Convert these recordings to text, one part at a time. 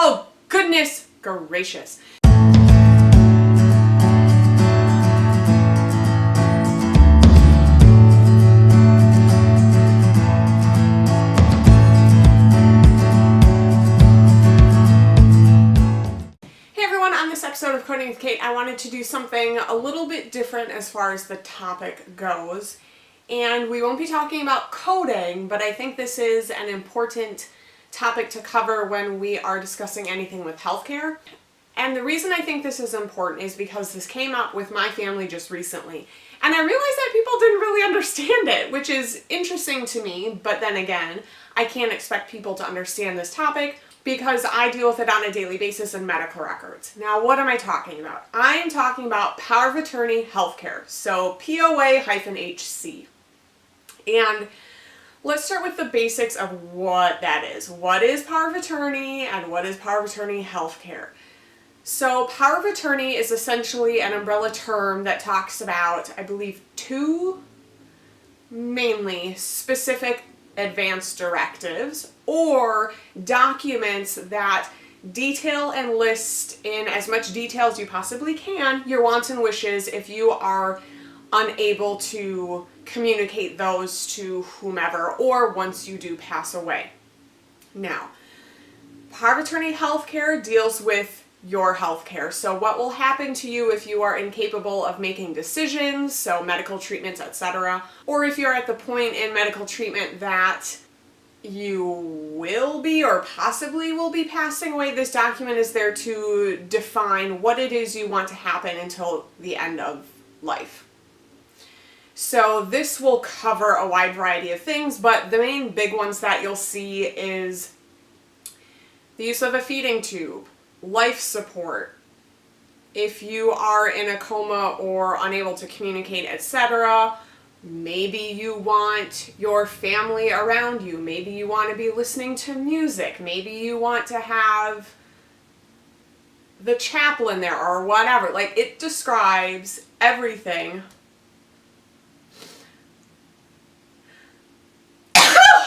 Oh, goodness gracious. Episode of Coding with Kate, I wanted to do something a little bit different as far as the topic goes. And we won't be talking about coding, but I think this is an important topic to cover when we are discussing anything with healthcare. And the reason I think this is important is because this came up with my family just recently. And I realized that people didn't really understand it, which is interesting to me, but then again, I can't expect people to understand this topic because I deal with it on a daily basis in medical records. Now, what am I talking about? I am talking about power of attorney healthcare, so POA-HC. And let's start with the basics of what that is. What is power of attorney and what is power of attorney healthcare? So power of attorney is essentially an umbrella term that talks about, I believe, two mainly specific advanced directives or documents that detail and list in as much detail as you possibly can your wants and wishes if you are unable to communicate those to whomever or once you do pass away. Now, power of attorney healthcare deals with your healthcare. So what will happen to you if you are incapable of making decisions, so medical treatments, etc., or if you're at the point in medical treatment that you will be or possibly will be passing away. This document is there to define what it is you want to happen until the end of life. So this will cover a wide variety of things, but the main big ones that you'll see is the use of a feeding tube, life support, if you are in a coma or unable to communicate, etc. Maybe you want your family around you. Maybe you want to be listening to music. Maybe you want to have the chaplain there or whatever. Like, it describes everything.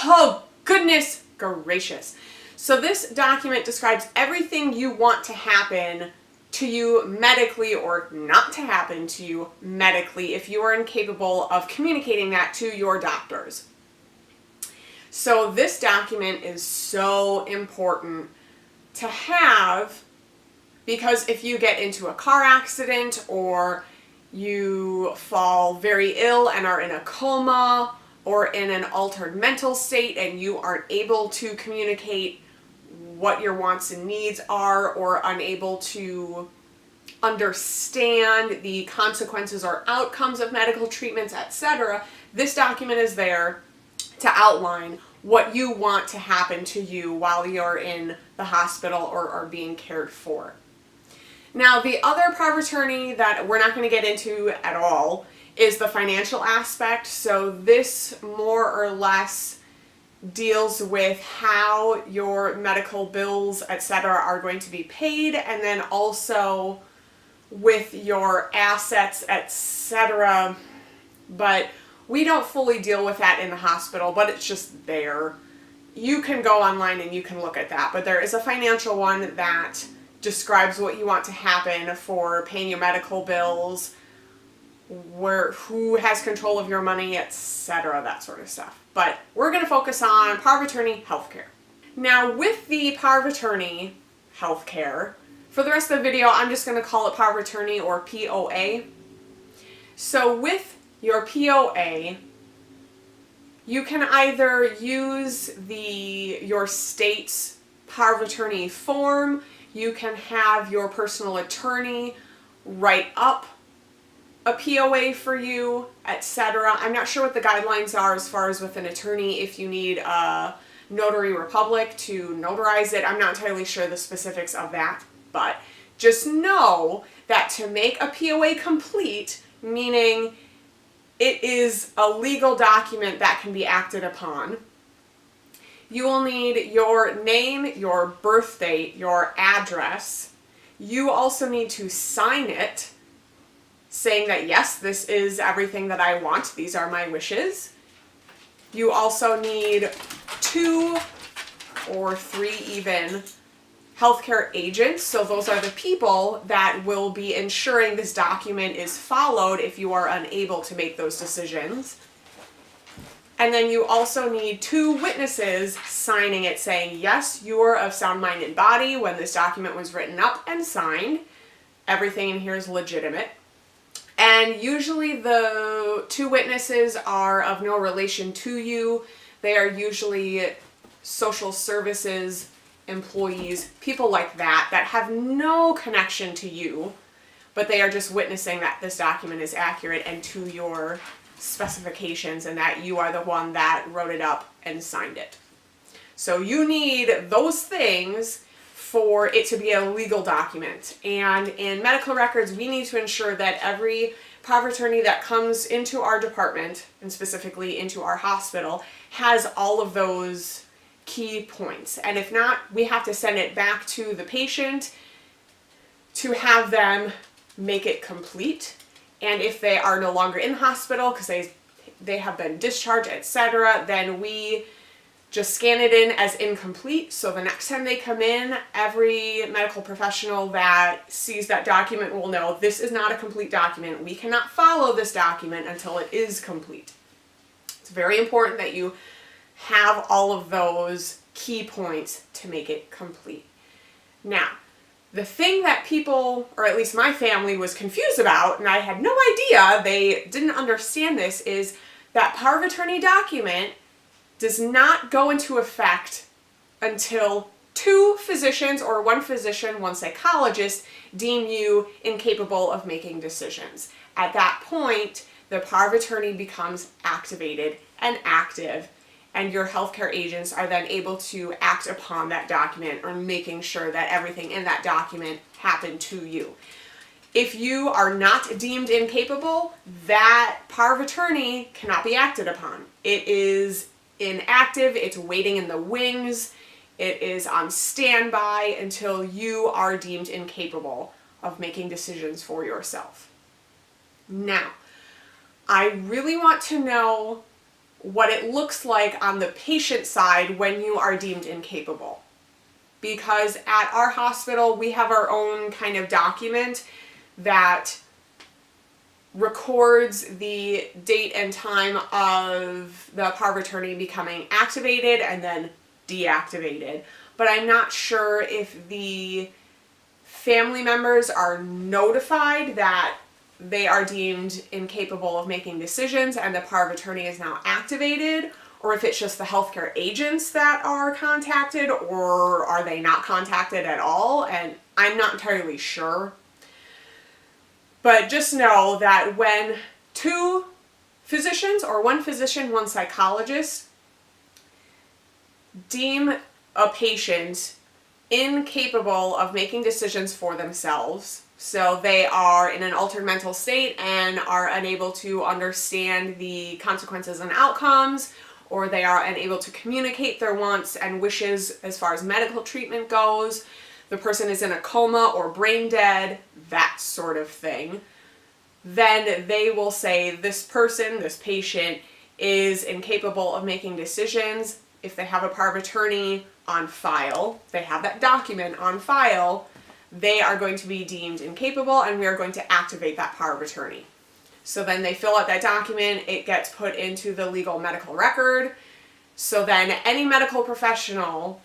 Oh, goodness gracious. So this document describes everything you want to happen to you medically or not to happen to you medically if you are incapable of communicating that to your doctors. So this document is so important to have because if you get into a car accident or you fall very ill and are in a coma or in an altered mental state and you aren't able to communicate what your wants and needs are or unable to understand the consequences or outcomes of medical treatments, etc., this document is there to outline what you want to happen to you while you're in the hospital or are being cared for. Now, the other power of attorney that we're not going to get into at all is the financial aspect. So this more or less deals with how your medical bills, etc., are going to be paid, and then also with your assets, etc. But we don't fully deal with that in the hospital, but it's just there. You can go online and you can look at that, but there is a financial one that describes what you want to happen for paying your medical bills, who has control of your money, etc., that sort of stuff. But we're going to focus on power of attorney healthcare. Now, with the power of attorney healthcare, for the rest of the video, I'm just going to call it power of attorney or POA. So with your POA, you can either use your state's power of attorney form, you can have your personal attorney write up a POA for you, etc. I'm not sure what the guidelines are as far as with an attorney if you need a notary republic to notarize it. I'm not entirely sure the specifics of that, but just know that to make a POA complete, meaning it is a legal document that can be acted upon, you will need your name, your birth date, your address. You also need to sign it, saying that yes, this is everything that I want, these are my wishes. You also need 2 or 3 even healthcare agents, so those are the people that will be ensuring this document is followed if you are unable to make those decisions. And then you also need 2 witnesses signing it saying, yes, you are of sound mind and body when this document was written up and signed. Everything in here is legitimate. And usually the 2 witnesses are of no relation to you. They are usually social services employees, people like that have no connection to you, but they are just witnessing that this document is accurate and to your specifications and that you are the one that wrote it up and signed it. So you need those things for it to be a legal document. And in medical records, we need to ensure that every power of attorney that comes into our department, and specifically into our hospital, has all of those key points. And if not, we have to send it back to the patient to have them make it complete. And if they are no longer in the hospital because they have been discharged, etc., then we just scan it in as incomplete. So the next time they come in, every medical professional that sees that document will know this is not a complete document. We cannot follow this document until it is complete. It's very important that you have all of those key points to make it complete. Now, the thing that people, or at least my family, was confused about, and I had no idea, they didn't understand this, is that power of attorney document does not go into effect until 2 physicians, or 1 physician, 1 psychologist, deem you incapable of making decisions. At that point, the power of attorney becomes activated and active, and your healthcare agents are then able to act upon that document or making sure that everything in that document happened to you. If you are not deemed incapable, that power of attorney cannot be acted upon. It is inactive, it's waiting in the wings, it is on standby until you are deemed incapable of making decisions for yourself. Now, I really want to know what it looks like on the patient side when you are deemed incapable. Because at our hospital, we have our own kind of document that records the date and time of the power of attorney becoming activated and then deactivated. But I'm not sure if the family members are notified that they are deemed incapable of making decisions and the power of attorney is now activated, or if it's just the healthcare agents that are contacted, or are they not contacted at all, and I'm not entirely sure. But just know that when 2 physicians, or 1 physician, 1 psychologist, deem a patient incapable of making decisions for themselves, so they are in an altered mental state and are unable to understand the consequences and outcomes, or they are unable to communicate their wants and wishes as far as medical treatment goes, the person is in a coma or brain dead, that sort of thing, then they will say this person, this patient, is incapable of making decisions. If they have a power of attorney on file, they have that document on file, they are going to be deemed incapable and we are going to activate that power of attorney. So then they fill out that document, it gets put into the legal medical record. So then any medical professional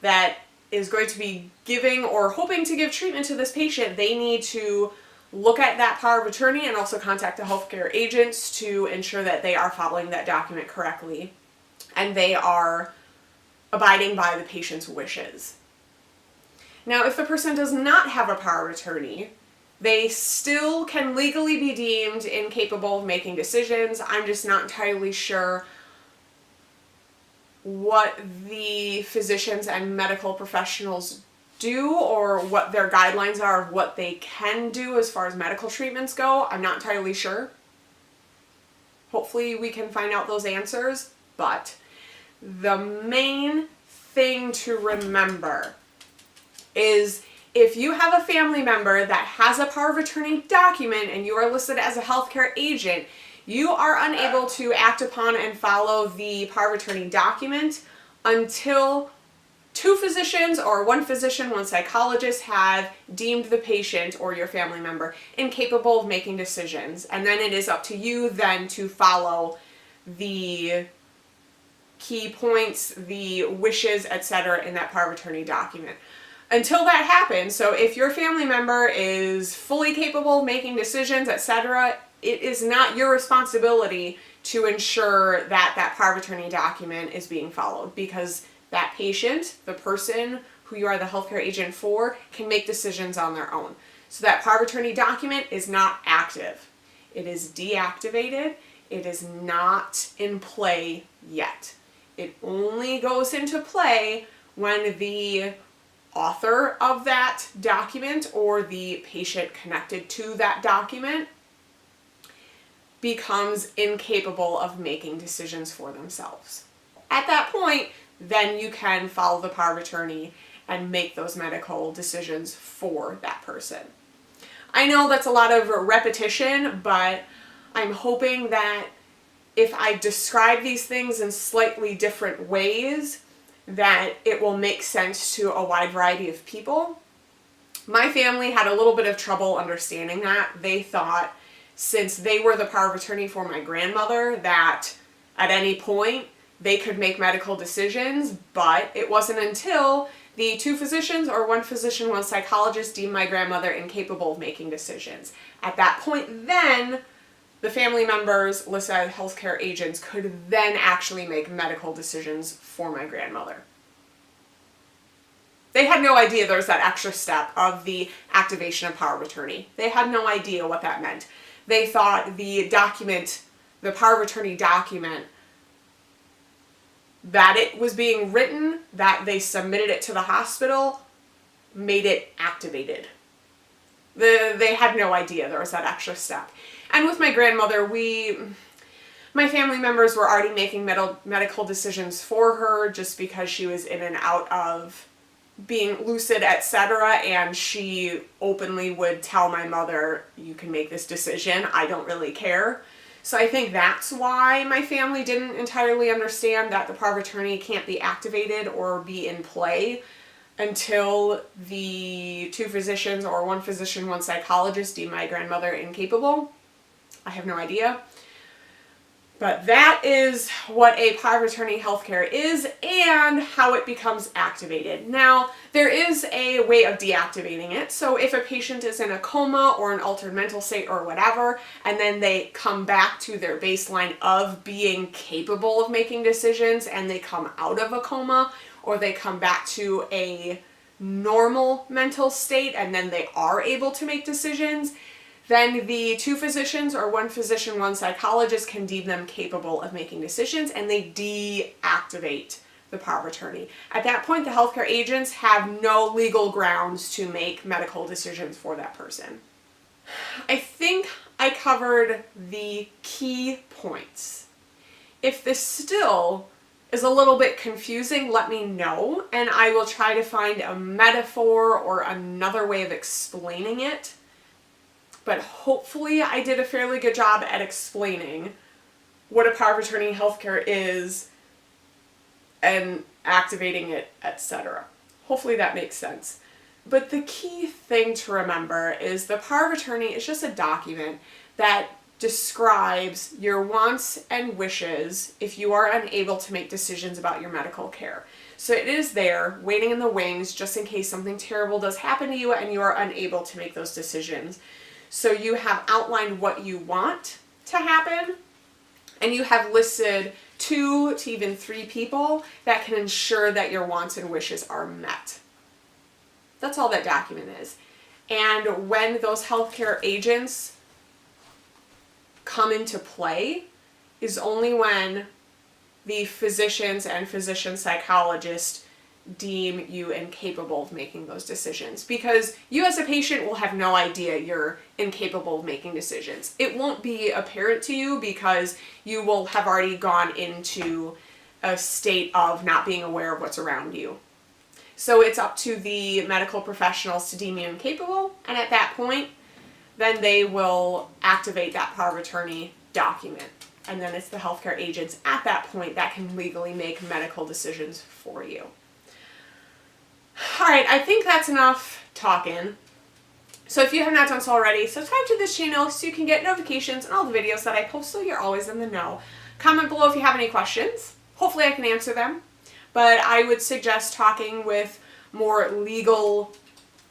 that is going to be giving or hoping to give treatment to this patient, they need to look at that power of attorney and also contact the healthcare agents to ensure that they are following that document correctly and they are abiding by the patient's wishes. Now, if the person does not have a power of attorney, they still can legally be deemed incapable of making decisions. I'm just not entirely sure what the physicians and medical professionals do or what their guidelines are of what they can do as far as medical treatments go. I'm not entirely sure. Hopefully we can find out those answers, but the main thing to remember is if you have a family member that has a power of attorney document and you are listed as a healthcare agent, you are unable to act upon and follow the power of attorney document until 2 physicians or 1 physician, 1 psychologist have deemed the patient or your family member incapable of making decisions. And then it is up to you then to follow the key points, the wishes, etc. in that power of attorney document. Until that happens, so if your family member is fully capable of making decisions, etc., it is not your responsibility to ensure that that power of attorney document is being followed, because that patient, the person who you are the healthcare agent for, can make decisions on their own. So that power of attorney document is not active. It is deactivated. It is not in play yet. It only goes into play when the author of that document or the patient connected to that document becomes incapable of making decisions for themselves. At that point, then you can follow the power of attorney and make those medical decisions for that person. I know that's a lot of repetition, but I'm hoping that if I describe these things in slightly different ways, that it will make sense to a wide variety of people. My family had a little bit of trouble understanding that. They thought, since they were the power of attorney for my grandmother, that at any point they could make medical decisions, but it wasn't until the 2 physicians or 1 physician, 1 psychologist deemed my grandmother incapable of making decisions. At that point, then the family members listed as healthcare agents could then actually make medical decisions for my grandmother. They had no idea there was that extra step of the activation of power of attorney. They had no idea what that meant. They thought the document, the power of attorney document, that it was being written, that they submitted it to the hospital, made it activated. They had no idea there was that extra step. And with my grandmother, my family members were already making medical decisions for her just because she was in and out of being lucid, etc. And she openly would tell my mother, you can make this decision, I don't really care. So I think that's why my family didn't entirely understand that the power of attorney can't be activated or be in play until the 2 physicians or 1 physician, 1 psychologist deemed my grandmother incapable. I have no idea. But that is what a power of attorney healthcare is and how it becomes activated. Now, there is a way of deactivating it. So if a patient is in a coma or an altered mental state or whatever, and then they come back to their baseline of being capable of making decisions and they come out of a coma, or they come back to a normal mental state and then they are able to make decisions, then the 2 physicians or 1 physician, 1 psychologist can deem them capable of making decisions, and they deactivate the power of attorney. At that point, the healthcare agents have no legal grounds to make medical decisions for that person. I think I covered the key points. If this still is a little bit confusing, let me know, and I will try to find a metaphor or another way of explaining it. But hopefully I did a fairly good job at explaining what a power of attorney healthcare is and activating it, etc. Hopefully that makes sense. But the key thing to remember is the power of attorney is just a document that describes your wants and wishes if you are unable to make decisions about your medical care. So it is there, waiting in the wings, just in case something terrible does happen to you and you are unable to make those decisions. So you have outlined what you want to happen, and you have listed 2 to even 3 people that can ensure that your wants and wishes are met. That's all that document is. And when those healthcare agents come into play is only when the physicians and physician psychologists deem you incapable of making those decisions, because you as a patient will have no idea you're incapable of making decisions. It won't be apparent to you because you will have already gone into a state of not being aware of what's around you. So it's up to the medical professionals to deem you incapable, and at that point, then they will activate that power of attorney document. And then it's the healthcare agents at that point that can legally make medical decisions for you. Alright, I think that's enough talking. So if you have not done so already, subscribe to this channel so you can get notifications and all the videos that I post so you're always in the know. Comment below if you have any questions. Hopefully I can answer them. But I would suggest talking with more legal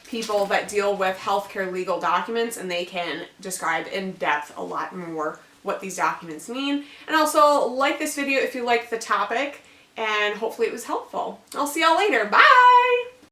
people that deal with healthcare legal documents, and they can describe in depth a lot more what these documents mean. And also like this video if you like the topic, and hopefully it was helpful. I'll see y'all later. Bye!